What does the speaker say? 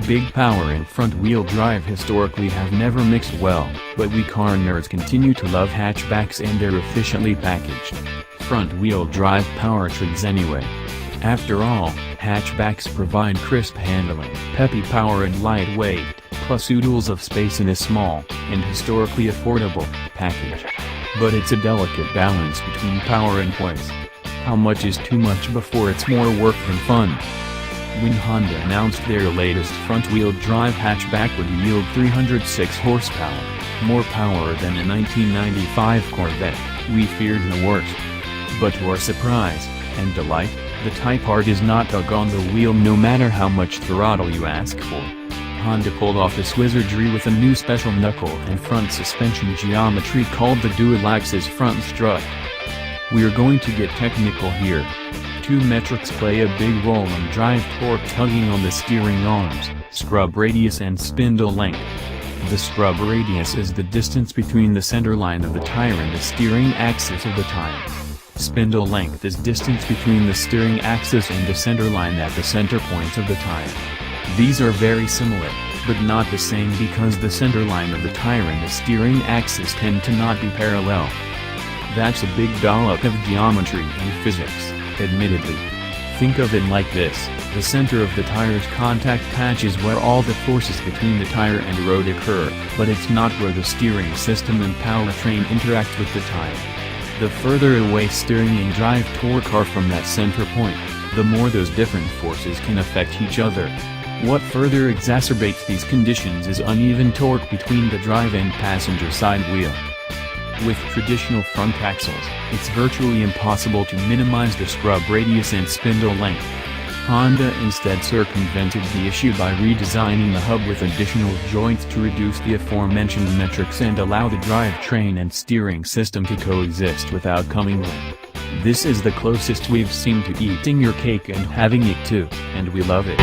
Big power and front-wheel drive historically have never mixed well, but we car nerds continue to love hatchbacks and their efficiently packaged front-wheel drive powertrains anyway. After all, hatchbacks provide crisp handling, peppy power and lightweight, plus oodles of space in a small, and historically affordable, package. But it's a delicate balance between power and poise. How much is too much before it's more work than fun? When Honda announced their latest front-wheel drive hatchback would yield 306 horsepower, more power than a 1995 Corvette, we feared the worst. But to our surprise, and delight, the Type R does not tug on the wheel no matter how much throttle you ask for. Honda pulled off this wizardry with a new special knuckle and front suspension geometry called the dual-axis front strut. We're going to get technical here. Two metrics play a big role in drive torque: tugging on the steering arms, scrub radius and spindle length. The scrub radius is the distance between the centerline of the tire and the steering axis of the tire. Spindle length is distance between the steering axis and the centerline at the center point of the tire. These are very similar, but not the same because the centerline of the tire and the steering axis tend to not be parallel. That's a big dollop of geometry and physics, admittedly. Think of it like this: the center of the tire's contact patch is where all the forces between the tire and road occur, but it's not where the steering system and powertrain interact with the tire. The further away steering and drive torque are from that center point, the more those different forces can affect each other. What further exacerbates these conditions is uneven torque between the drive and passenger side wheel. With traditional front axles, it's virtually impossible to minimize the scrub radius and spindle length. Honda instead circumvented the issue by redesigning the hub with additional joints to reduce the aforementioned metrics and allow the drivetrain and steering system to coexist without commingling. This is the closest we've seen to eating your cake and having it too, and we love it.